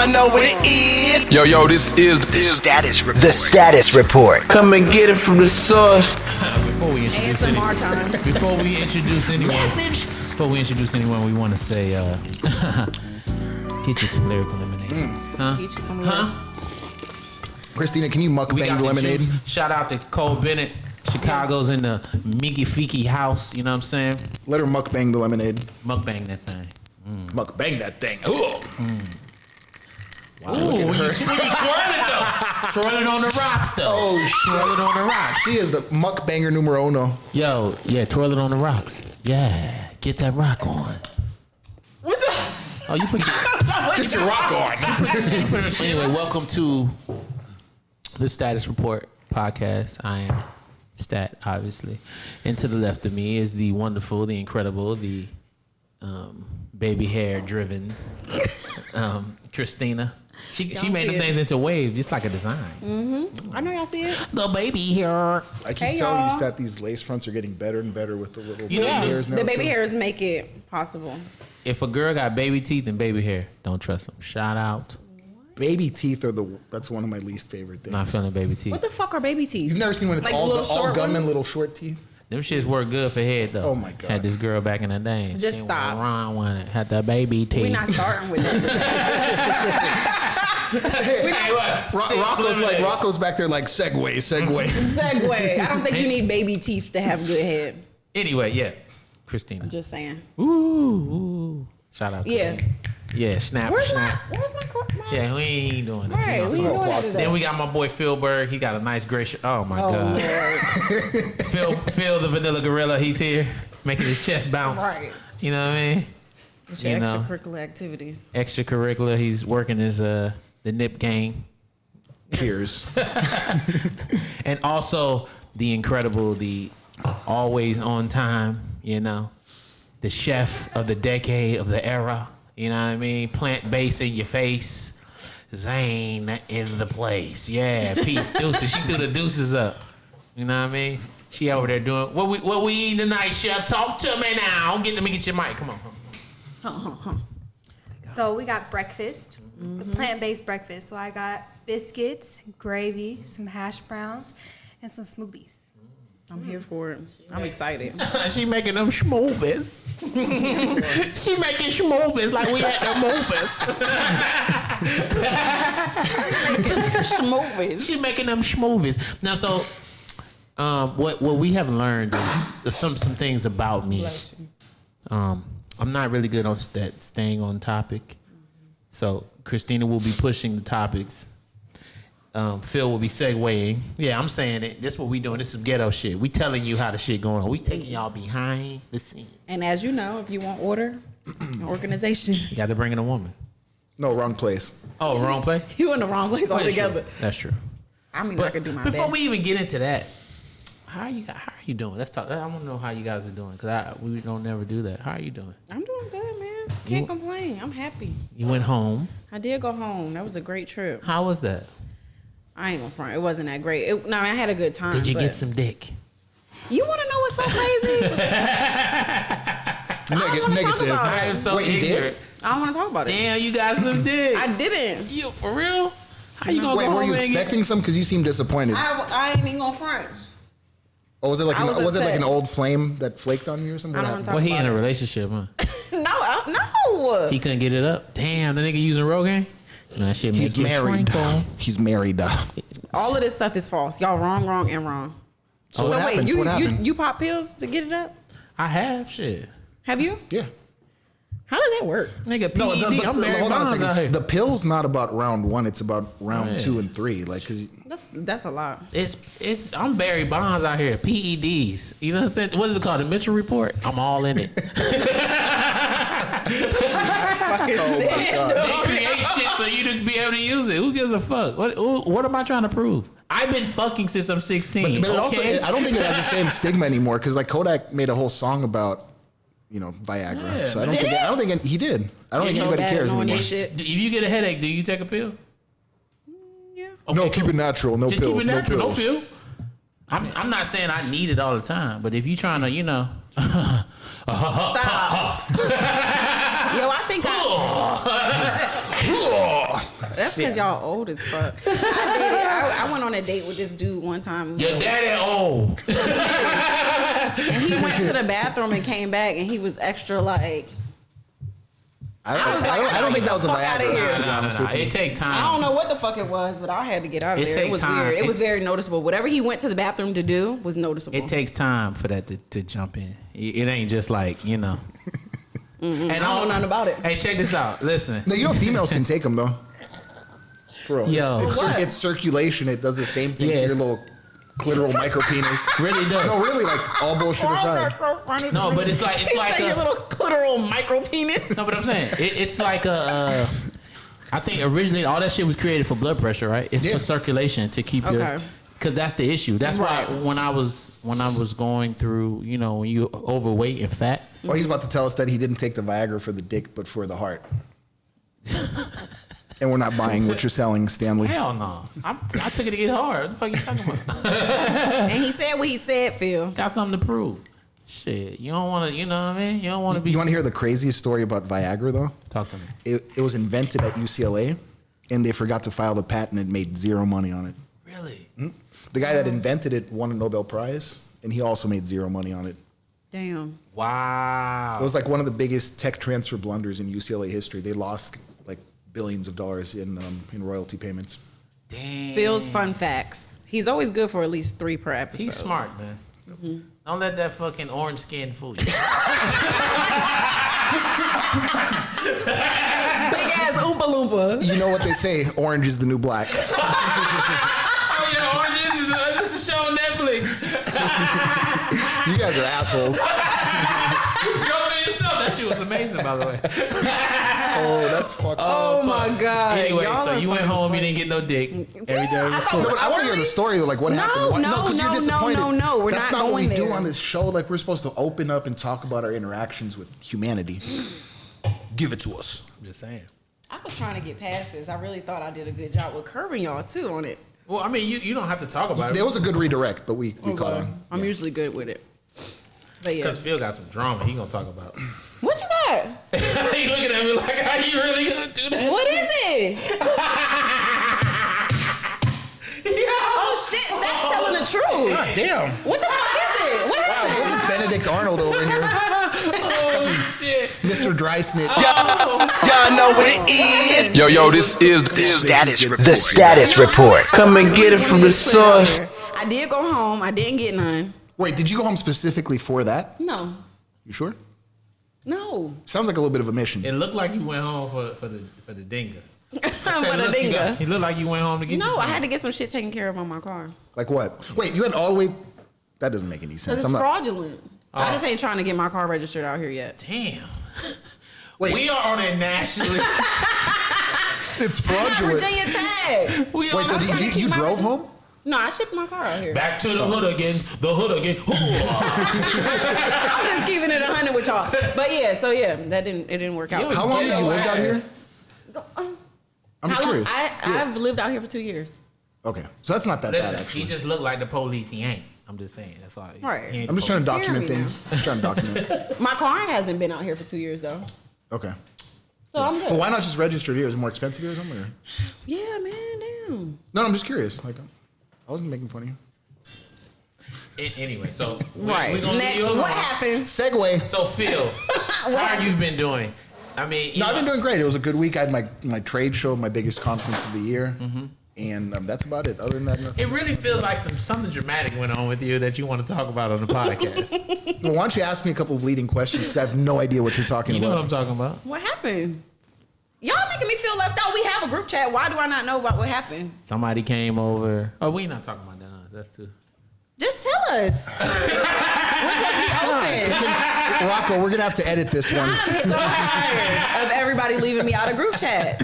I know what it is. Yo, this is the status report. The status report. Come and get it from the source. Before we introduce anyone, we want to say, get you some lyrical lemonade. Get you some lyrical. Christina, can you mukbang the lemonade? Shout out to Cole Bennett. Chicago's in the Miki Fiki house. You know what I'm saying? Let her mukbang the lemonade. Mukbang that thing. Mukbang that thing. Wow, when you twirl it though. Twirl it on the rocks though. Oh, twirl it on the rocks. She is the mukbanger numero uno. Yo, yeah, twirl it on the rocks. Yeah, get that rock on. What's up? Oh, you put get your rock on. Anyway, welcome to the Status Report podcast. I am Stat, obviously. And to the left of me is the wonderful, the incredible, the baby hair driven Christina. She made the things into waves, just like a design. Mm-hmm. I know y'all see it. The baby hair. I keep telling you, Stat, these lace fronts are getting better and better with the little baby hairs now. The baby hairs make it possible. If a girl got baby teeth and baby hair, don't trust them. Shout out. Baby teeth are that's one of my least favorite things. Not feeling baby teeth. What the fuck are baby teeth? You've never seen when it's like all gum and little short teeth? Them shits work good for head though. Oh my god. Had this girl back in the day. Just stop. Had the baby teeth. We're not starting with that. Rocco's back there like segue. I don't think you need baby teeth to have good head. Anyway, yeah. Christina. I'm just saying. Ooh. Shout out. Yeah. Yeah, snap. Where's my Yeah, we ain't doing that. Right, we doing that today. Then we got my boy Phil Berg. He got a nice gray shirt. Oh my God. Phil the Vanilla Gorilla, he's here making his chest bounce. Right. You know what I mean? With your extracurricular activities. Extracurricular, he's working his the nip game. Cheers. And also the incredible, the always on time, you know, the chef of the decade, of the era. You know what I mean? Plant-based in your face. Zane in the place. Yeah, peace. Deuces. She threw the deuces up. You know what I mean? She over there doing, what we eating tonight, chef? Talk to me now. Let me get your mic. Come on. So we got breakfast, the plant-based breakfast. So I got biscuits, gravy, some hash browns, and some smoothies. I'm here for it. I'm excited. She making them schmovies. She making schmovies like we had them movies. Schmovies. She making them schmovies. Now, so what we have learned is some things about me. I'm not really good on staying on topic. So Christina will be pushing the topics. Phil will be segueing. Yeah, I'm saying it. This is what we doing. This is ghetto shit. We telling you how the shit going on. We taking y'all behind the scenes. And as you know, if you want order, organization, you got to bring in a woman. No, wrong place. Oh, wrong place? You in the wrong place altogether. That's true. I mean, I could do my best. Before we even get into that, how are you doing? Let's talk. I want to know how you guys are doing because we don't never do that. How are you doing? I'm doing good, man. Can't complain. I'm happy. You went home. I did go home. That was a great trip. How was that? I ain't gonna front. It wasn't that great. I had a good time. Did you get some dick? You want to know what's so crazy? Negative. Wait, you did? I don't want to talk about it. Damn, you got some dick. I didn't. You for real? How you gonna go home? Were you expecting some? Because you seem disappointed. I ain't even gonna front. Oh, was it like an old flame that flaked on you or something? Well, he in a relationship, huh? No. He couldn't get it up. Damn, the nigga using Rogaine. That shit make you married. He's married. All of this stuff is false. Y'all wrong, and wrong. So what happens? What happened? You pop pills to get it up? I have shit. Have you? Yeah. How does that work? Nigga, PED, I'm Barry Bonds out here. The pill's not about round 1, it's about round 2 and 3. Like, cause that's a lot. I'm Barry Bonds out here. PEDs. You know what I'm saying? What is it called? The Mitchell Report? I'm all in it. They create shit so you to be able to use it. Who gives a fuck? What am I trying to prove? I've been fucking since I'm 16. But also, I don't think it has the same stigma anymore because like Kodak made a whole song about, Viagra. Yeah, so I don't think he did. I don't think anybody cares anymore. If you get a headache, do you take a pill? Yeah. Okay, no, keep it natural. No Just pills. Keep it natural, no pills. No pill. I'm not saying I need it all the time, but if you trying to, Stop. Yo, I think That's because y'all old as fuck. I went on a date with this dude one time. Your daddy old. And he went to the bathroom and came back, and he was extra like. I don't think that was a Viagra. To be honest with you. It take time. I don't know what the fuck it was, but I had to get out of there. It was weird. It was very noticeable. Whatever he went to the bathroom to do was noticeable. It takes time for that to jump in. It ain't just like, you know. And I don't know nothing about it. Hey, check this out. Listen. No, you know females can take them though. For real. Yo. It's circulation. It does the same thing to your little clitoral micro penis. Really does. No, really, like all bullshit aside. so funny. No, but it's like your little clitoral micro penis. No, but I'm saying it's like a. I think originally all that shit was created for blood pressure, right? It's for circulation to keep your. Because that's the issue. That's why when I was going through, you know, when you overweight and fat. Well, he's about to tell us that he didn't take the Viagra for the dick, but for the heart. And we're not buying what you're selling, Stanley. Hell no. I took it to get hard. What the fuck you talking about? And he said what he said, Phil. Got something to prove. Shit. You don't want to, you know what I mean? You don't want to be. You want to hear the craziest story about Viagra, though? Talk to me. It was invented at UCLA, and they forgot to file the patent and made zero money on it. Really? Mm-hmm. The guy that invented it won a Nobel Prize, and he also made zero money on it. Damn. Wow. It was like one of the biggest tech transfer blunders in UCLA history. They lost like billions of dollars in royalty payments. Damn. Phil's fun facts. He's always good for at least 3 per episode. He's smart, man. Mm-hmm. Don't let that fucking orange skin fool you. Big ass Oompa Loompa. You know what they say, orange is the new black. Oh, yeah, orange this is a show on Netflix. You guys are assholes. Go for yourself. That shit was amazing, by the way. Oh, that's fucked up. Oh my god. Anyway, Y'all so you went home, you didn't get no dick. Everything was cool. No, but I want to hear the story, like what happened. No, 'cause you're no, disappointed. no. We're That's not not what we going do there. on this show. Like we're supposed to open up and talk about our interactions with humanity. Give it to us. I'm just saying. I was trying to get past this. I really thought I did a good job with curving y'all too on it. Well, I mean, you don't have to talk about it. There was a good redirect, but we caught on. I'm usually good with it. But yeah. Because Phil got some drama he gonna talk about. What you got? He looking at me like, are you really gonna do that? What is it? Oh shit, that's telling the truth. God damn. What the fuck is it? What Wow, happened? look at Benedict Arnold over here. Oh shit. Mr. Dry Snitch. Y'all know what it is. Yo, this is the status report. Come and get it from the source. I did go home. I didn't get none. Wait, did you go home specifically for that? No. You sure? No. Sounds like a little bit of a mission. It looked like you went home for the dinga. For the dinga. He looked like you went home to get you No, I something. had to get some shit taken care of on my car. Like what? Wait, you went all the way? That doesn't make any Because sense. it's fraudulent. I just ain't trying to get my car registered out here yet. Damn. Wait. We are on a nationally. It's I got fraudulent. Virginia tags. We are Wait, so on you drove home? No, I shipped my car out here. back to the hood again. The hood again. I'm just keeping it 100 with y'all. But yeah, so yeah, it didn't work out. How long have you lived out here? I'm just How long? curious. I've lived out here for 2 years. Okay, so that's not that bad, Listen, actually. he just looked like the police. He ain't. I'm just saying. That's why. Right. he ain't I'm just trying to Scaring document me things. Just trying to document. My car hasn't been out here for 2 years though, Okay. so I'm good. But why not just register here? Is it more expensive here or something? Or? Yeah, man, damn. No, I'm just curious. Like, I wasn't making fun of you. Anyway, so Right. we gonna Next, leave you alone. what happened? Segue. So Phil, how have you been doing? I mean, you No, I've know, been doing great. It was a good week. I had my trade show, my biggest conference of the year, and that's about it. Other than that, nothing. It really feels like something dramatic went on with you that you want to talk about on the podcast. Well, why don't you ask me a couple of leading questions? Because I have no idea what you're talking You know about. what I'm talking about? What happened? Y'all making me feel left out. We have a group chat. Why do I not know about what happened? Somebody came over. Oh, we not talking about that. No, that's too. Just tell us. We're supposed to be open. Rocco, we're gonna have to edit this one. I'm so tired of everybody leaving me out of group chat.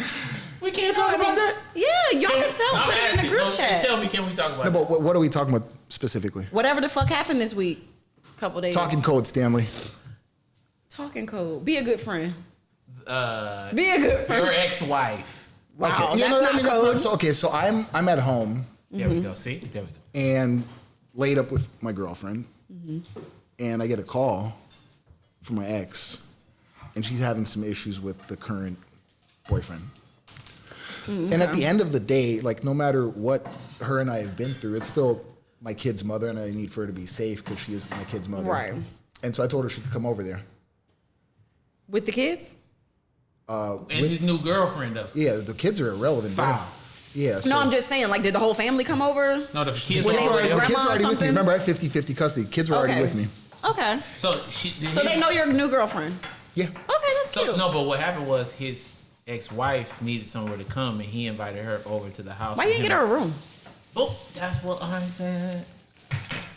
We can't talk about that. Yeah, y'all can tell. I'm Put it in asking, the group chat. Tell me, can we talk about No, that? but what are we talking about specifically? Whatever the fuck happened this week. Couple days. Talking code, Stanley. Talking code. Be a good friend. Be a good Your friend. ex-wife. Wow, Okay. that's not code. So okay, so I'm at home There we go. See? There we go. and laid up with my girlfriend, and I get a call from my ex, and she's having some issues with the current boyfriend. And at the end of the day, like no matter what her and I have been through, it's still my kid's mother, and I need for her to be safe because she is my kid's mother. Right. And so I told her she could come over there. With the kids? And his new girlfriend, though. Yeah, the kids are irrelevant. Foul. Yeah. No, I'm just saying, like, did the whole family come over? No, the kids When were they were already The kids grandma are or already with me. something? Remember, I have 50-50 custody. Kids are already Okay. with me. Okay. So They know your new girlfriend. Yeah. Okay, that's cute. No, but what happened was his ex-wife needed somewhere to come, and he invited her over to the house. Why you didn't get her a room? Oh, that's what I said.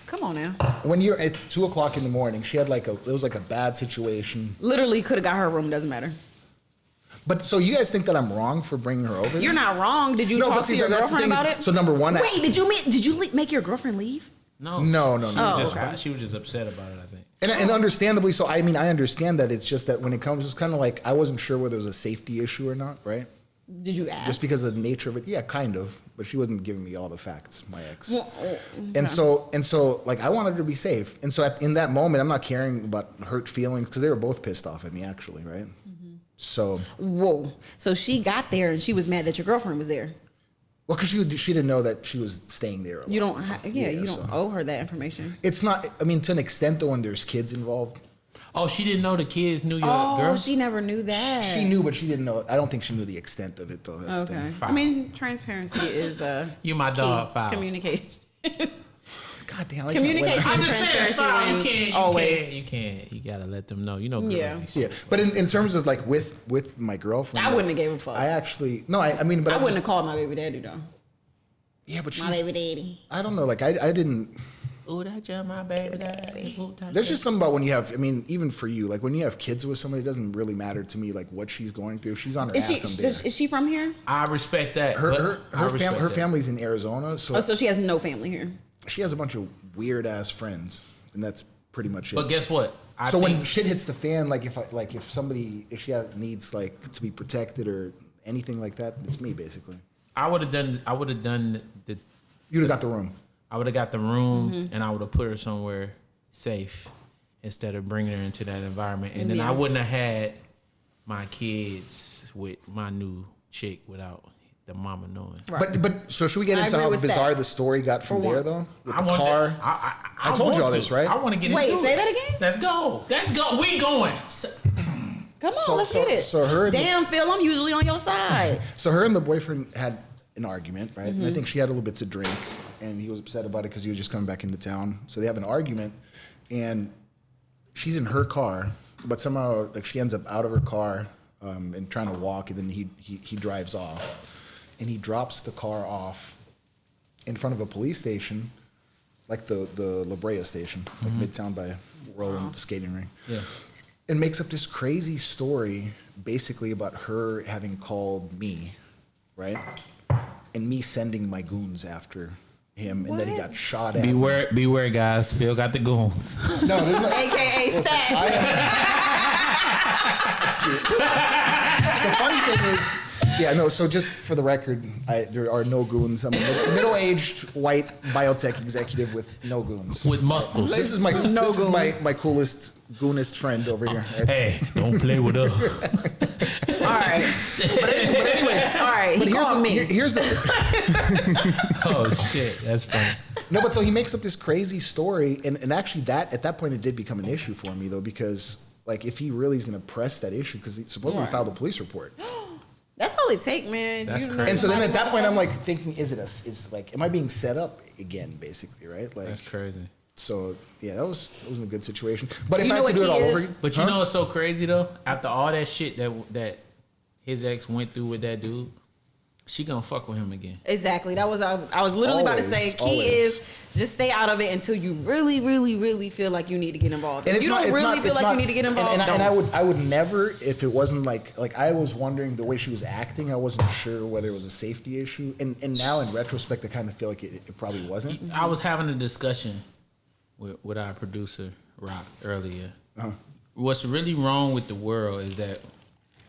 Come on now. It's 2:00 in the morning. She had it was like a bad situation. Literally could have got her a room. Doesn't matter. But so you guys think that I'm wrong for bringing her over? You're not wrong. Did you No, talk but to see, your that's the girlfriend thing about is- it? So number one, Wait, did you make your girlfriend leave? No. No. She was just upset about it, I think. And understandably so. I mean, I understand that. It's just that when it comes, it's kind of like I wasn't sure whether it was a safety issue or not, right? Did you ask? Just because of the nature of it. Yeah, kind of. But she wasn't giving me all the facts, my ex. Well, And so, like, I wanted her to be safe. And so, in that moment, I'm not caring about hurt feelings because they were both pissed off at me, actually, right? So, whoa. So she got there and she was mad that your girlfriend was there. well, because she didn't know that she was staying there alone. You don't. You don't so- owe her that information. It's not. I mean, to an extent, though, when there's kids involved, Oh, she didn't know the kids knew your Oh, girl? she never knew that. she knew, but she didn't know. I don't think she knew the extent of it, though. That's the Okay. thing. I mean, transparency is You my key. dog, foul. Communication. God damn, I Communication. Can't I'm wait. just saying, Transparency foul. You wins can't. always. You can't. You gotta let them know. You know, girls. Yeah. Yeah, but in terms of like with my girlfriend, I wouldn't have gave a fuck. I actually no. I mean, but I I wouldn't just, have called my baby daddy though. Yeah, but she's. My baby daddy. I don't know. Like I didn't. Ooh, that just my baby daddy. Ooh, that There's just something about when you have. I mean, even for you, like when you have kids with somebody, it doesn't really matter to me like what she's going through. If she's on her Is ass, I'm there. is she from here? I respect that. Her I respect her that. family's in Arizona, so Oh, so she has no family here. she has a bunch of weird ass friends, and that's pretty much it. But guess what? I so think when shit hits the fan, like if she needs like to be protected or anything like that, it's me basically. I would have done the. You'd have got the room. I would have got the room and I would have put her somewhere safe instead of bringing her into that environment. And then Yeah. I wouldn't have had my kids with my new chick without the mama knowing. Right. But so should we get I into agree how with bizarre that. the story got from For there once. though? With I the want car. that- I I told want you all to. this, right? I want to get Wait, into say it. that again? Let's go. Let's go. We going. Come on, So- let's so- get it. so her and the- Damn, Phil, I'm usually on your side. So her and the boyfriend had an argument, right? And I Mm-hmm. think she had a little bit to drink, and he was upset about it because he was just coming back into town. So they have an argument, and she's in her car, but somehow like she ends up out of her car and trying to walk, and then he drives off, and he drops the car off in front of a police station, like the La Brea station, like Midtown by World and the skating rink. Yeah. And makes up this crazy story basically about her having called me, right? And me sending my goons after him, and that he got shot at. Beware, guys. Phil got the goons. No, there's no. AKA Listen, stat. That's cute. The funny thing is, yeah, no. So just for the record, there are no goons. I'm a middle-aged white biotech executive with no goons. With muscles. This is my my coolest goonist friend over here. Hey, don't play with us. All right. But anyway, All right. He called me. Here's the. Oh shit, that's funny. No, but so he makes up this crazy story, and actually at that point it did become an issue for me though, because like if he really is going to press that issue, because he supposedly Right. filed a police report, That's all it take, man. That's You know crazy. and so then somebody at that like point I'm like thinking, is like, am I being set up again, basically, right? Like, That's crazy. so yeah, that wasn't a good situation. But if You I know had to what do it all he over, is? But you know what's so crazy though? After all that shit that his ex went through with that dude, she gonna fuck with him again. Exactly. That was I was literally about to say. Always, Key always. is just stay out of it until you really, really, really feel like you need to get involved. And If you don't really feel like you need to get involved, and don't. I would never, if it wasn't like I was wondering the way she was acting, I wasn't sure whether it was a safety issue, and now in retrospect I kind of feel like it probably wasn't. I was having a discussion with our producer Rock earlier. Uh-huh. What's really wrong with the world is that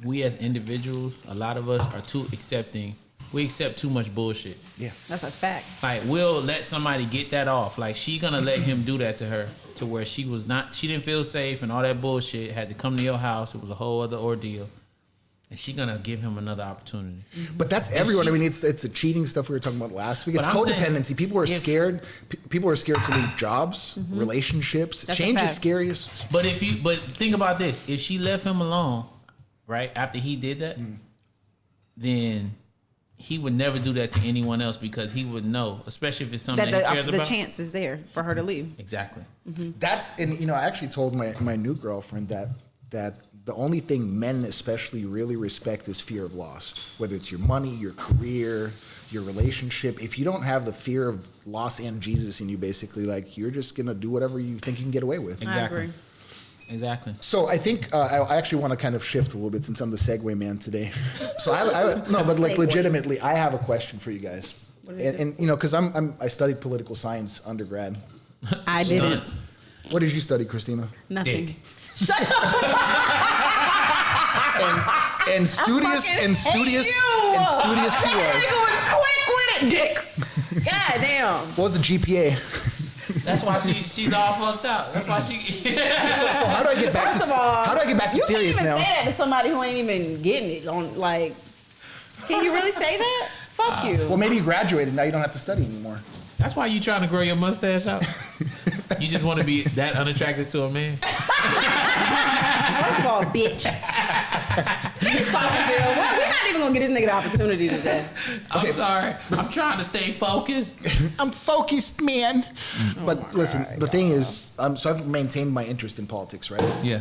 we as individuals, a lot of us are too accepting. We accept too much bullshit. Yeah. That's a fact. Like we'll let somebody get that off. Like she gonna let him do that to her to where she didn't feel safe and all that bullshit. Had to come to your house. It was a whole other ordeal. and she's gonna give him another opportunity. But that's everyone. I mean, it's the cheating stuff we were talking about last week. It's codependency. People are scared. People are scared to leave jobs, relationships. That's Change is scariest. But think about this: if she left him alone, right after he did that, then he would never do that to anyone else because he would know, especially if it's something that he cares about. The chance is there for her to leave. Exactly. That's, and I actually told my new girlfriend that the only thing men especially really respect is fear of loss, whether it's your money, your career, your relationship. If you don't have the fear of loss and Jesus in you, basically, like, you're just gonna do whatever you think you can get away with. Exactly. I agree. Exactly. So I think I actually want to kind of shift a little bit since I'm the segue man today. So legitimately, I have a question for you guys, and because I studied political science undergrad. I didn't. What did you study, Christina? Nothing. Dick. Shut up. and studious she was. That nigga was quick with it, Dick. God damn. What was the GPA? That's why she's all fucked up. That's why she. So how do I get back First to of all, how do I get back to serious now? You can't even say that to somebody who ain't even getting it on, like. Can you really say that? Fuck you. Well, maybe you graduated. Now you don't have to study anymore. That's why you trying to grow your mustache out. You just want to be that unattractive to a man. First of all, bitch. Well, we're not even gonna get this nigga the opportunity today. I'm sorry. I'm trying to stay focused. I'm focused, man. But listen, the thing is, so I've maintained my interest in politics, right? Yeah.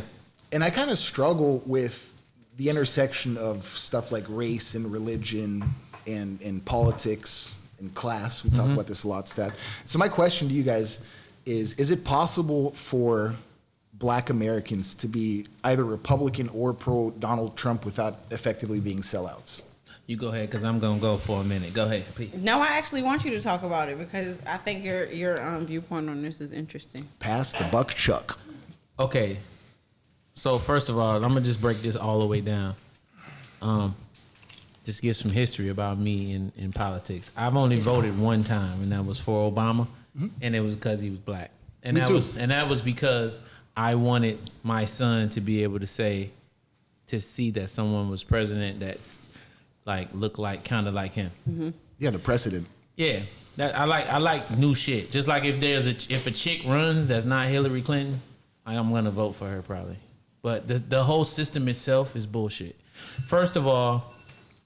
And I kind of struggle with the intersection of stuff like race and religion and politics and class. We talk about this a lot, Stat. So my question to you guys is it possible for Black Americans to be either Republican or pro Donald Trump without effectively being sellouts? You go ahead, because I'm going to go for a minute. Go ahead, please. No, I actually want you to talk about it because I think your viewpoint on this is interesting. Pass the buck, Chuck. Okay. So first of all, I'm going to just break this all the way down. Just give some history about me in politics. I've only voted one time, and that was for Obama, and it was because he was black. And that was because I wanted my son to be able to see that someone was president that's like looked like kind of like him. Yeah, the precedent. Yeah, that I like new shit. Just like if a chick runs that's not Hillary Clinton, I'm gonna vote for her probably. But the whole system itself is bullshit. First of all.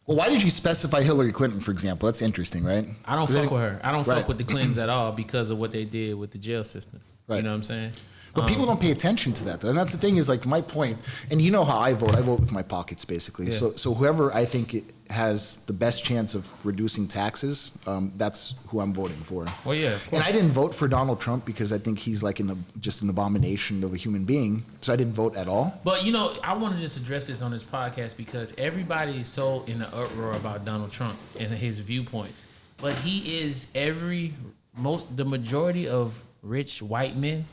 Well, why did you specify Hillary Clinton, for example? That's interesting, right? I don't fuck with her. I don't fuck with the Clintons at all because of what they did with the jail system. Right. You know what I'm saying? But people don't pay attention to that, though. And that's the thing is, like, my point, and you know how I vote with my pockets, basically. Yeah. So whoever I think it has the best chance of reducing taxes, that's who I'm voting for. Well, yeah. And I didn't vote for Donald Trump because I think he's like just an abomination of a human being. So I didn't vote at all. But, I want to just address this on this podcast because everybody is so in the uproar about Donald Trump and his viewpoints. But he is the majority of rich white men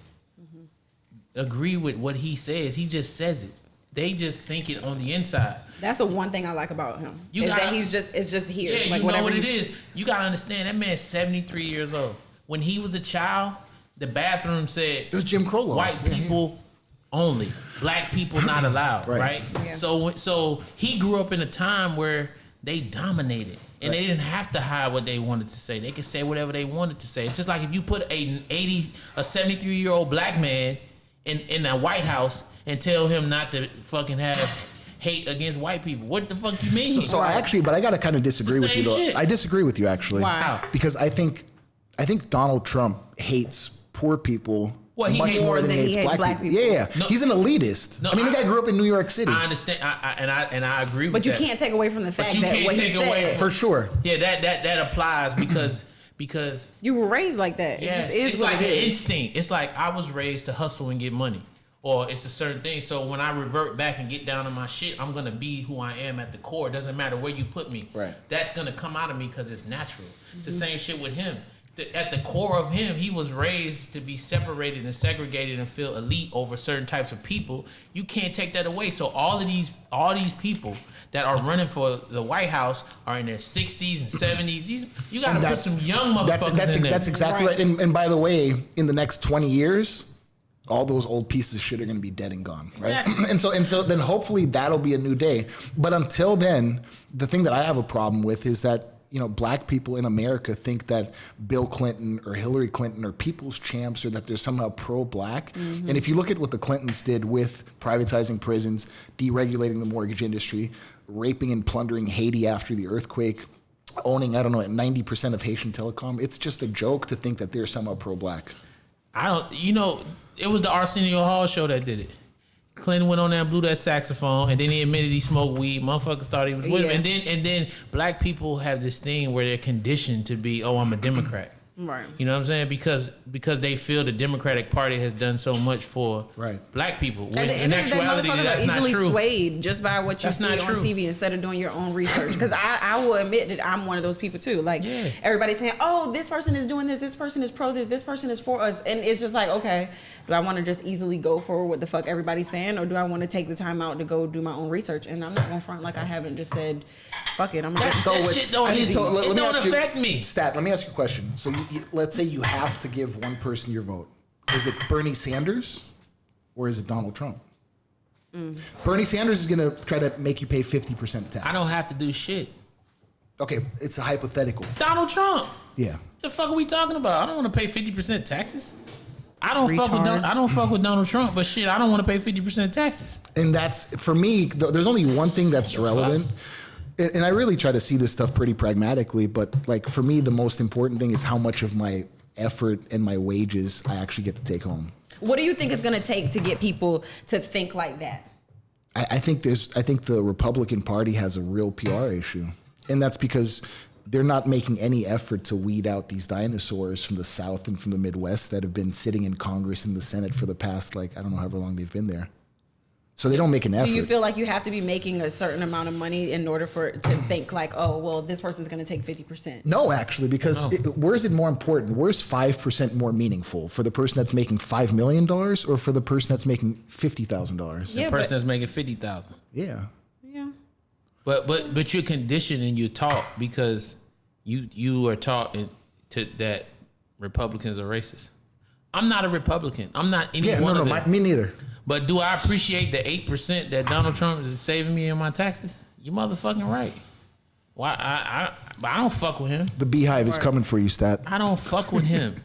agree with what he says. He just says it. They just think it on the inside. That's the one thing I like about him. That it's just here. Yeah, like, you know what it is. You gotta understand that man's 73 years old. When he was a child, the bathroom said there's Jim Crow laws. White people only. Black people not allowed, right? Yeah. So he grew up in a time where they dominated. And they didn't have to hide what they wanted to say. They could say whatever they wanted to say. It's just like if you put a 73-year-old black man in the White House and tell him not to fucking have hate against white people. What the fuck you mean? So I gotta kind of disagree with you though. Shit. I disagree with you actually. Wow. Because I think Donald Trump hates poor people much more than he hates black people. Yeah. No, he's an elitist. No, the guy grew up in New York City. I understand, and I agree with that. But you can't take away from the fact that what he said. For sure. Yeah, that applies because you were raised like that. Yes, it just is it's what like it an is. instinct. It's like I was raised to hustle and get money, or it's a certain thing. So when I revert back and get down to my shit, I'm gonna be who I am at the core. It doesn't matter where you put me. Right. That's gonna come out of me because it's natural. It's the same shit with him. At the core of him, he was raised to be separated and segregated and feel elite over certain types of people. You can't take that away. So all these people that are running for the White House are in their 60s and 70s. You got to put some young motherfuckers in there. That's exactly right. And by the way, in the next 20 years, all those old pieces of shit are going to be dead and gone, right? Exactly. and so then hopefully that'll be a new day. But until then, the thing that I have a problem with is that, you know, black people in America think that Bill Clinton or Hillary Clinton are people's champs, or that they're somehow pro-black. Mm-hmm. And if you look at what the Clintons did with privatizing prisons, deregulating the mortgage industry, raping and plundering Haiti after the earthquake, owning, 90% of Haitian Telecom, it's just a joke to think that they're somehow pro-black. It was the Arsenio Hall show that did it. Clinton went on there and blew that saxophone, and then he admitted he smoked weed. Motherfuckers thought he was with him. And then black people have this thing where they're conditioned to be, I'm a Democrat. Right. You know what I'm saying? Because they feel the Democratic Party has done so much for black people. When in actuality, that's not true. Easily swayed just by what you see on TV instead of doing your own research. Because I will admit that I'm one of those people too. Like everybody's saying, this person is doing this person is pro this person is for us, and it's just like, okay, do I want to just easily go for what the fuck everybody's saying, or do I want to take the time out to go do my own research? And I'm not gonna front like I haven't just said, fuck it, I'm gonna just go with. Shit it don't affect me. Stat. Let me ask you a question. So let's say you have to give one person your vote. Is it Bernie Sanders or is it Donald Trump? Bernie Sanders is going to try to make you pay 50% tax. I don't have to do shit. Okay, it's a hypothetical. Donald Trump. Yeah. What the fuck are we talking about? I don't want to pay 50% taxes. I don't fuck with Donald Trump, but shit, I don't want to pay 50% taxes. And that's, for me, there's only one thing that's relevant. And I really try to see this stuff pretty pragmatically, but like for me, the most important thing is how much of my effort and my wages I actually get to take home. What do you think it's going to take to get people to think like that? I think the Republican Party has a real PR issue, and that's because they're not making any effort to weed out these dinosaurs from the South and from the Midwest that have been sitting in Congress and the Senate for the past, I don't know however long they've been there. So they don't make an effort. Do you feel like you have to be making a certain amount of money in order to think like, this person's going to take 50%? No, actually, because where is it more important? Where's 5% more meaningful? For the person that's making $5 million or for the person that's making $50,000? The person that's making $50,000. Yeah. Yeah. But you're conditioned and you're taught because you are taught that Republicans are racist. I'm not a Republican. I'm not any one of them. Me neither. But do I appreciate the 8% that Donald Trump is saving me in my taxes? You motherfucking right. Why? I don't fuck with him. The beehive is coming for you, Stat. I don't fuck with him.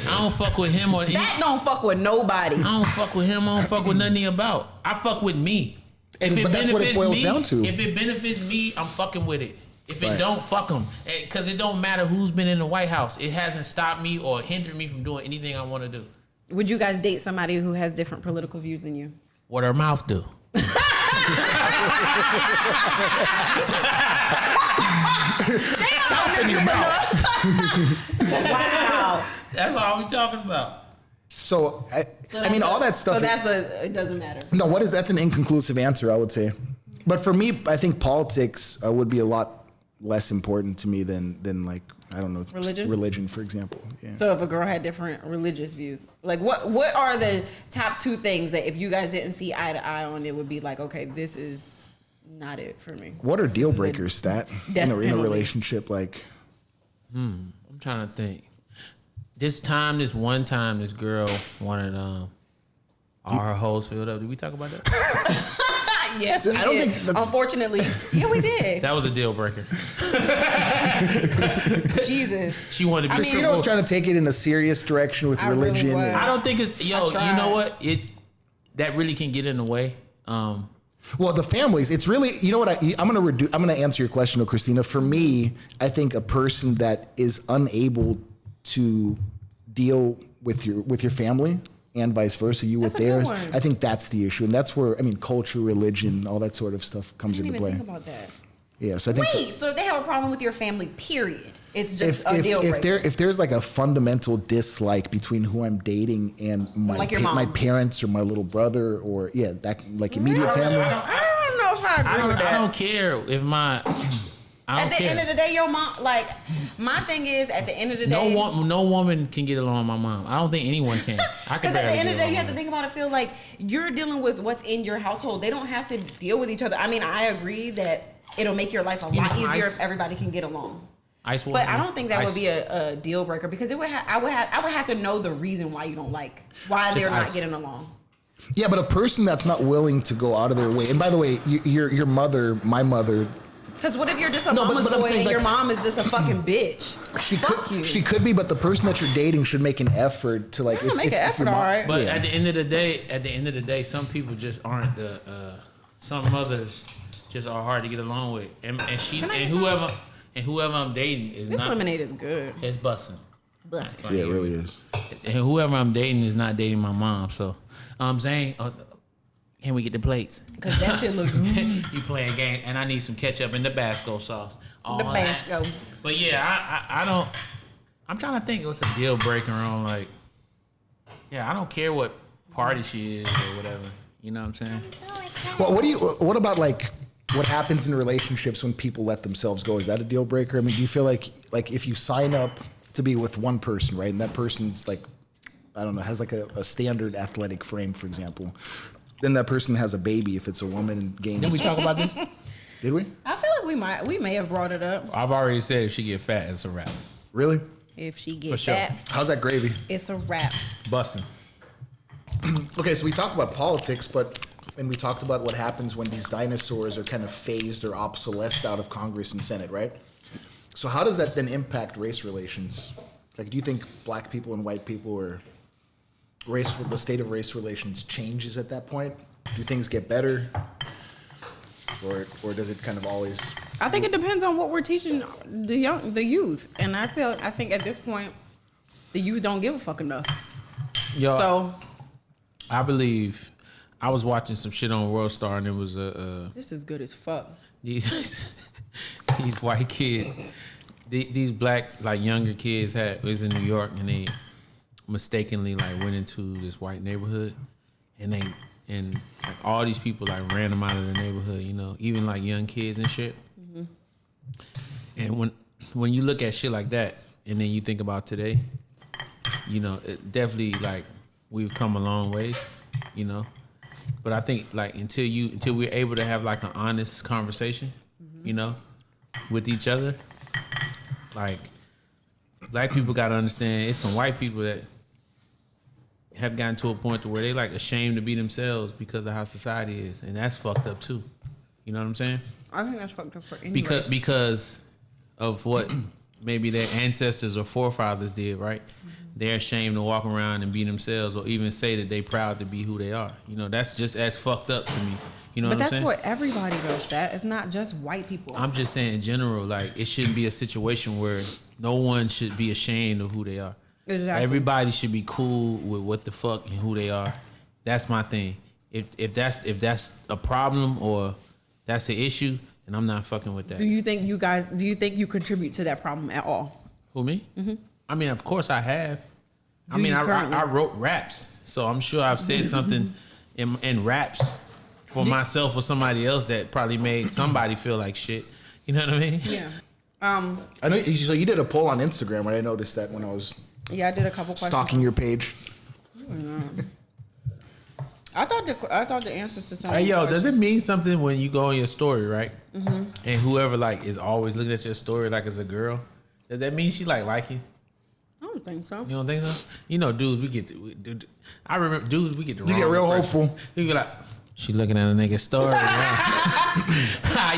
I don't fuck with him or Stat don't fuck with nobody. I don't fuck with him. I don't fuck with nothing he about. I fuck with me. But that's what it boils down to. If it benefits me, I'm fucking with it. If it don't, fuck him. Because it don't matter who's been in the White House. It hasn't stopped me or hindered me from doing anything I want to do. Would you guys date somebody who has different political views than you? What her mouth do? South in your mouth. Wow. That's all we talking about. So I mean, all that stuff. So it doesn't matter. No, that's an inconclusive answer, I would say. But for me, I think politics would be a lot less important to me than like, I don't know, religion, for example. Yeah. So if a girl had different religious views, like what are the top two things that if you guys didn't see eye to eye on, it would be like, okay, this is not it for me. What are deal breakers, Stat, in a relationship? Like, I'm trying to think. This one time, this girl wanted all her hoes filled up. Did we talk about that? Yes, we did. Unfortunately, yeah, we did. That was a deal breaker. Jesus. She wanted to be. I was trying to take it in a serious direction with religion. Really I don't think it's you know what? That really can get in the way. Well, the families, it's really, you know what, I'm gonna answer your question though, Christina. For me, I think a person that is unable to deal with your family and vice versa, you with theirs, I think that's the issue. And that's where, culture, religion, all that sort of stuff comes into play. I didn't even think about that. Yeah, so I think so if they have a problem with your family, period, it's just a deal breaker. If there's like a fundamental dislike between who I'm dating and my parents or my little brother or that like immediate family. I don't know if I agree with that. I don't care if at the end of the day, your mom, like, my thing is, at the end of the day, no woman can get along with my mom. I don't think anyone can. Because at the end of the day, you have to think about it. Feel like you're dealing with what's in your household. They don't have to deal with each other. I mean, I agree that it'll make your life a lot easier if everybody can get along. Ice water. But I don't think that Ice. would be a deal breaker because I would have to know the reason why you don't like why they're not getting along. Yeah, but a person that's not willing to go out of their way. And by the way, your mother, my mother. Because what if you're just a mama's boy and your mom is just a fucking bitch? She could be, but the person that you're dating should make an effort to like. Make an effort, all right. But at the end of the day, some people just aren't the. Some mothers just are hard to get along with, and whoever I'm dating is this not. This lemonade is good. It's busting. Yeah, it really is. And whoever I'm dating is not dating my mom. So, Zane. Can we get the plates? Because that shit look good. You playing game, and I need some ketchup and Tabasco sauce. Tabasco. But yeah, I don't. I'm trying to think what's a deal breaker on like. Yeah, I don't care what party she is or whatever. You know what I'm saying? Well, what about like what happens in relationships when people let themselves go? Is that a deal breaker? I mean, do you feel like if you sign up to be with one person, right, and that person's like, I don't know, has like a standard athletic frame, for example. Then that person has a baby if it's a woman and gains. Didn't we talk about this? Did we? I feel like we may have brought it up. I've already said if she get fat, it's a wrap. Really? If she gets sure. fat, How's that gravy? it's a wrap. Bussin'. Okay, so we talked about politics, and we talked about what happens when these dinosaurs are kind of phased or obsolesced out of Congress and Senate, right? So how does that then impact race relations? Like, do you think black people and white people or the state of race relations changes at that point? Do things get better? Or does it kind of always? I think it depends on what we're teaching the youth. And I think at this point, the youth don't give a fuck enough. Yo, So I believe I was watching some shit on World Star and it was this is good as fuck. these white kids, these black like younger kids was in New York and they mistakenly like went into this white neighborhood and like all these people like ran them out of the neighborhood, you know, even like young kids and shit. Mm-hmm. And when you look at shit like that and then you think about today, you know, it definitely like we've come a long ways, you know. But I think like until we're able to have like an honest conversation, you know, with each other, like black people gotta understand it's some white people that have gotten to a point to where they like ashamed to be themselves because of how society is, and that's fucked up too. You know what I'm saying? I think that's fucked up for any race. Because of what maybe their ancestors or forefathers did, right? They're ashamed to walk around and be themselves or even say that they proud to be who they are. You know, that's just as fucked up to me. You know but what I'm saying? that's what everybody does. That it's not just white people. I'm just saying in general, like it shouldn't be a situation where no one should be ashamed of who they are. Exactly. Everybody should be cool with what the fuck and who they are. That's my thing. If that's a problem or that's an issue, then I'm not fucking with that. Do you think you contribute to that problem at all? Who, me? Mm-hmm. I mean, of course I have. Currently? I wrote raps, so I'm sure I've said something in raps for myself or somebody else that probably made somebody feel like shit. You know what I mean? Yeah. I know. So you did a poll on Instagram, right? I noticed that when I was Yeah, I did a couple questions. stalking your page. I thought the answers to some. Hey, yo, does it mean something when you go on your story, right? Mm-hmm. And whoever like is always looking at your story like it's a girl, does that mean she like you? I don't think so. You don't think so? You know, dudes, I remember dudes, we get the wrong. You get real impression. hopeful. We be like, she looking at a nigga's story.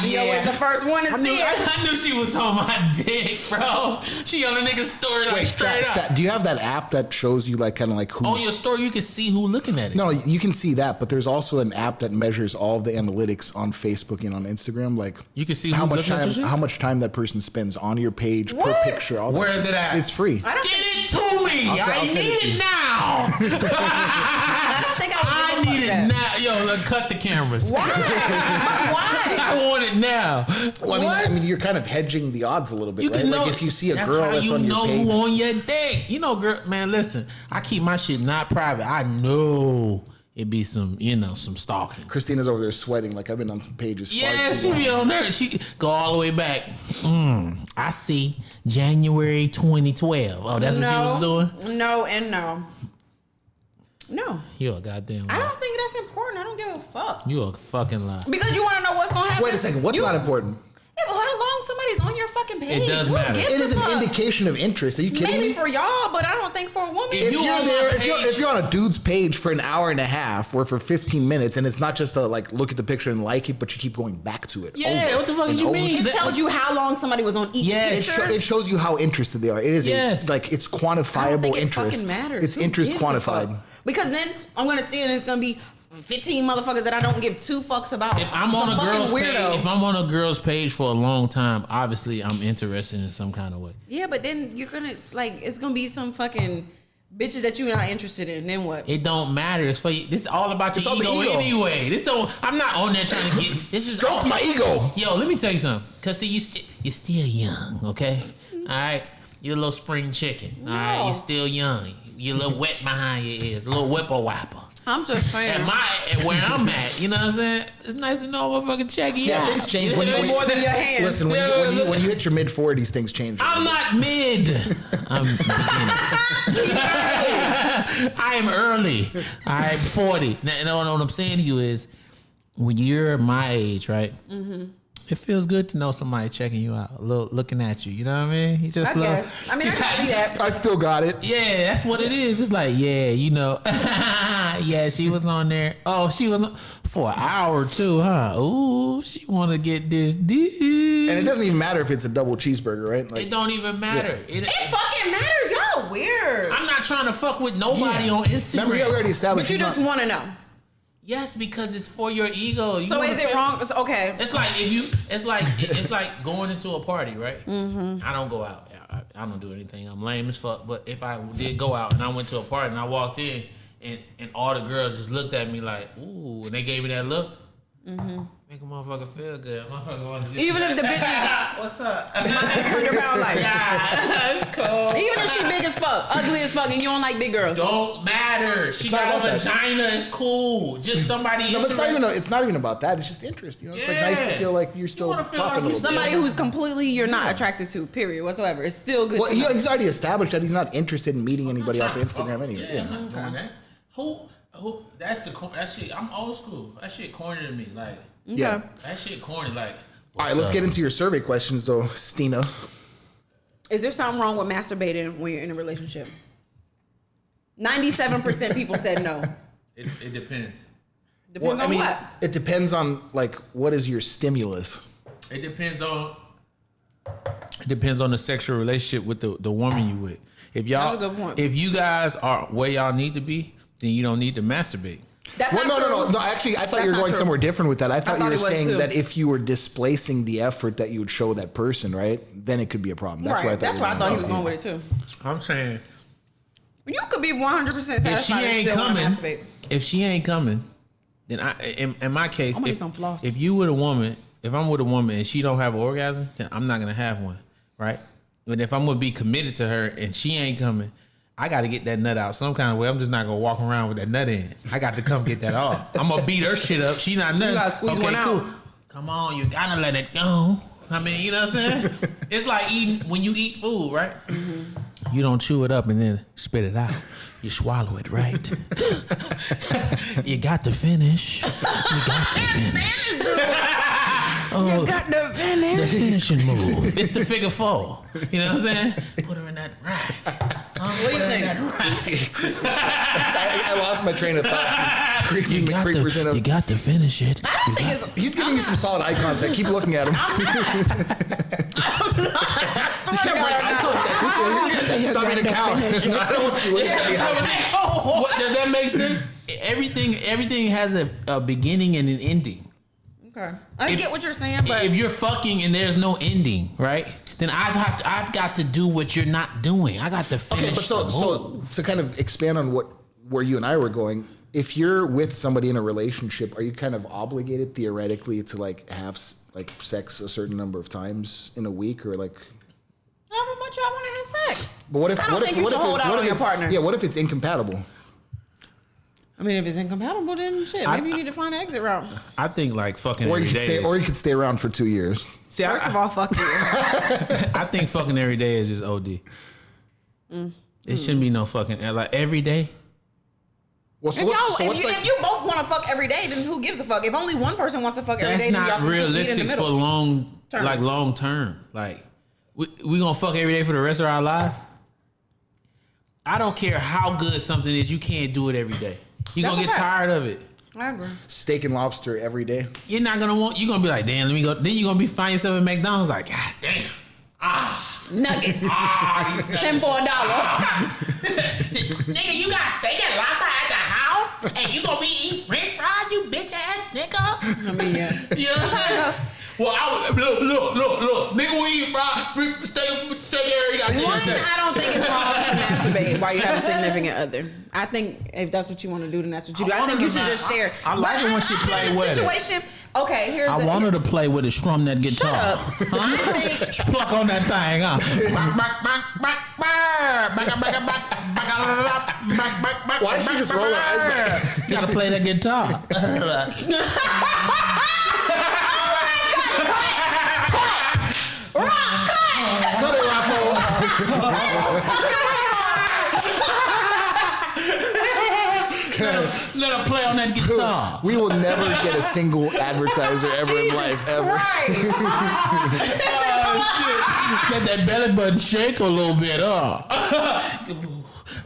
She always the first one to see it. I knew she was on my dick, bro. She on a nigga's story like Wait, straight up. do you have that app that shows you like kind of like who's On your story, you can see who looking at it. No, you can see that, but there's also an app that measures all of the analytics on Facebook and on Instagram. Like You can see how who's much looking at time your shit? how much time that person spends on your page per What? picture. All that Where is shit. it at? It's free. I don't Get think, it to me. I'll I send need it to it you. now. I don't think I would give a need fuck it that. now. Yo, look, cut the cameras. Why? Why? I want it now. Well, I mean, you're kind of hedging the odds a little bit, You right? can know, Like if you see a that's girl how that's you on your know page. who on your dick. You know, girl, man, listen, I keep my shit not private. I know it be some, some stalking. Christina's over there sweating like I've been on some pages. far Yeah, too she long. be on there. She go all the way back. I see January 2012. Oh, that's what she was doing? No, and no. No. You a goddamn I lie. don't think that's important. I don't give a fuck. You a fucking lie. Because you want to know what's going to happen. Wait a second. What's not important? Yeah, but how long somebody's on your fucking page. It does Who matter. gives It is a an fuck? indication of interest. Are you kidding Maybe me? for y'all, but I don't think for a woman. If you You're on there, my if you're on a dude's page for an hour and a half or for 15 minutes, and it's not just a like look at the picture and like it, but you keep going back to it. Yeah, over what the fuck and did you over. mean? It tells you how long somebody was on each Yes. picture. It shows you how interested they are. It is Yes. it's I don't quantifiable think it interest. fucking matters. It's Who interest gives a quantified. fuck? Because then I'm gonna see it and it's gonna be 15 motherfuckers that I don't give two fucks about. If I'm on Some a girl's fucking page, weirdo. if I'm on a girl's page for a long time, obviously I'm interested in some kind of way. Yeah, but then you're gonna like it's gonna be some fucking bitches that you're not interested in. Then what? It don't matter. It's for you. This is all about It's your all the ego, ego. anyway. This don't. I'm not on there trying to get. This is Stroke my ego. Yo, let me tell you something. Cause see, you're still young, okay? All right, you're a little spring chicken. All right, No. you're still young. You're a little wet behind your ears, a little whipper whapper. I'm just saying. At where I'm at, you know what I'm saying? It's nice to know a motherfucking check. Yeah, things change You when know? you more than your hands. Listen, when you hit your mid 40s, things change. I'm not mid. I'm beginning. I am early. I'm 40. Now, what I'm saying to you is, when you're my age, right? Mm-hmm. It feels good to know somebody checking you out, a little looking at you. You know what I mean? He's just I guess. I mean, I can see that. I still got it. Yeah, that's what it is. It's like, yeah, you know, yeah, she was on there. Oh, she was on for an hour too, huh? Ooh, she want to get this dick. And it doesn't even matter if it's a double cheeseburger, right? Like, It don't even matter. It fucking matters. Y'all weird. I'm not trying to fuck with nobody on Instagram. remember, we already established. But you he's just not- want to know. Yes, because it's for your ego. You So wanna is it feel- wrong? Okay. It's like it's like going into a party, right? Mm-hmm. I don't go out. I don't do anything. I'm lame as fuck. But if I did go out and I went to a party and I walked in and all the girls just looked at me like, ooh, and they gave me that look. Mm-hmm. Make a motherfucker feel good. Motherfucker wants to Even if the bitch is what's up? 100 pound like, Yeah, it's cool. even if she big as fuck, ugly as fuck, and you don't like big girls. Don't matter. She not got a about that. vagina. It's cool. Just somebody. No, but interested. it's not even about that. It's just interest. You know, it's like Yeah. nice to feel like you're still wanna feel like popping a you little bit. Somebody who's completely you're not attracted to, period, whatsoever. It's still good Well, to know. he's already established that he's not interested in meeting anybody off Trying to Instagram fuck- anyway. Yeah, I'm Yeah. not doing that. Who? That's that shit. I'm old school. That shit corny to me. Like Yeah. that shit corny. Like. All right, let's get into your survey questions, though, Stina. Is there something wrong with masturbating when you're in a relationship? 97% people said no. It depends. Depends on what. it depends on like what is your stimulus. It depends on. It depends on the sexual relationship with the woman you with. If y'all, That's a good point. if you guys are where y'all need to be, then you don't need to masturbate. That's Well, not true. no. Actually, I thought That's you were not going true. somewhere different with that. I thought you thought were it was saying too. that if you were displacing the effort that you would show that person, right, then it could be a problem. That's Right. where I thought. That's you where I thought he was okay. going with it too. I'm saying You could be 100% satisfied if she and ain't still wanna coming, masturbate. if she ain't coming, then in my case, I'm gonna need if, some floss. if you with a woman, if I'm with a woman and she don't have an orgasm, then I'm not gonna have one, right? But if I'm gonna be committed to her and she ain't coming, I got to get that nut out some kind of way. I'm just not gonna walk around with that nut in. I got to come get that off. I'm gonna beat her shit up. She not nothing. gotta squeeze one out. Come on, you gotta let it go. I mean, you know what I'm saying? It's like eating when you eat food, right? You don't chew it up and then spit it out. You swallow it, right? You got to finish. You got to finish. You got the The finish. finishing move. It's the figure four. You know what I'm saying? Put her in that rack. What do you think? I lost my train of thought. Creepy You got, McCreepers in to, him. you got to finish it. You got to- He's giving you some solid eye contact. Keep looking at him. Stop being a coward. I don't want you looking at me. What, does that make sense? Everything has a beginning and an ending. Okay. I get what you're saying, but If you're fucking and there's no ending, right? Then I've got to do what you're not doing. I got to finish. Okay, but the move. so to kind of expand on where you and I were going, if you're with somebody in a relationship, are you kind of obligated theoretically to like have like sex a certain number of times in a week, or like? however much y'all want to have sex. But what if I don't what think if you what should if hold it- out what on if your it's- partner. Yeah, what if it's incompatible? I mean, if it's incompatible, then shit. Maybe you need to find an exit route. I think like fucking Or you every could day. stay, or you could stay around for 2 years. See, First of all, fuck you. I think fucking every day is just OD. It shouldn't be no fucking like every day. Well, if you both want to fuck every day, then who gives a fuck? If only one person wants to fuck every day, then y'all that's not can realistic meet in the for middle. long term. Like we gonna fuck every day for the rest of our lives. I don't care how good something is, you can't do it every day. You're gonna get tired of it. I agree. Steak and lobster every day. You're not gonna want. You're gonna be like, damn, let me go. Then you're gonna be finding yourself at McDonald's like, God damn. Nuggets. These nuggets 10 for $1. Nigga, you got steak and lobster at the house, and you gonna be eating French fries, you bitch ass nigga. I mean, yeah. You know what I'm saying? Well, look. Nigga, we eat fried steak every goddamn One, day. I don't think it's wrong to masturbate while you have a significant other. I think if that's what you want to do, then that's what you do. I think you should just share. I like it when she play with it. Okay, here's I want her to play with it, strum that guitar. Shut up. I think Pluck on that thing, huh? Why did she just roll her eyes back? You gotta play that guitar. Cut it, Let her play on that guitar. We will never get a single advertiser ever in life, ever. Let that belly button shake a little bit,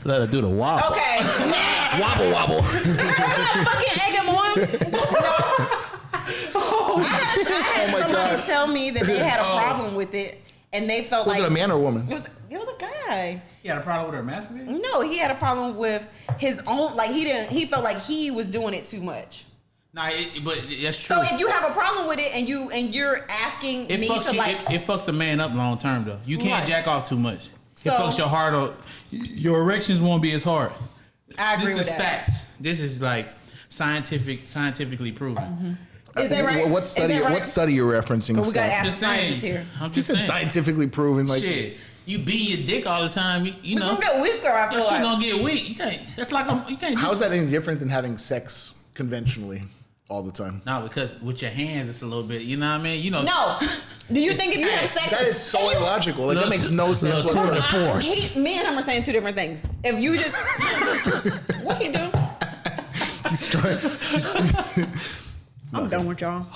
Let her do the wobble. okay. Wobble, wobble. Fucking egg him on. I had somebody tell me that they had a problem with it, and they felt Was like it a man or a woman? It was a guy. You had a problem with her masturbating? No, he had a problem with his own. Like he felt like he was doing it too much. Nah, but that's true. So if you have a problem with it, and you're asking me to like, it fucks a man up long term though. You can't Right. jack off too much. So- it fucks your heart up. Your erections won't be as hard. I agree This with is that. facts. This is like scientifically proven. Is that right? What study? Is that right? What study you're referencing? But we gotta Steph? ask Just scientists saying. here. I'm You just said saying. scientifically proven. Like Shit, you beat your dick all the time. You We're know, gonna get weaker. I your feel shit like. gonna get weak. You can't. That's like you can't. how is Just, that any different than having sex conventionally all the time? no, because with your hands, it's a little bit. You know what I mean? You know. No. Do you think if you have sex? That is so if you- illogical. Like that Look, makes no sense look, tour de whatsoever. force. Me and him are saying two different things. If you just what he do? He's trying. I'm done with y'all.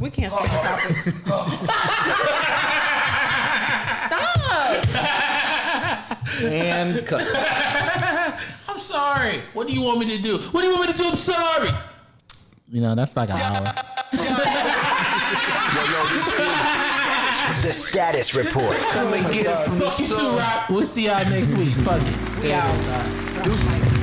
We can't switch the topic. Stop. And cut. I'm sorry. What do you want me to do? What do you want me to do? I'm sorry. You know, that's like an hour. The Status Report. Come and get it from the Fuck you too, source. Rock. We'll see y'all next week. Fuck it. We out. Deuces.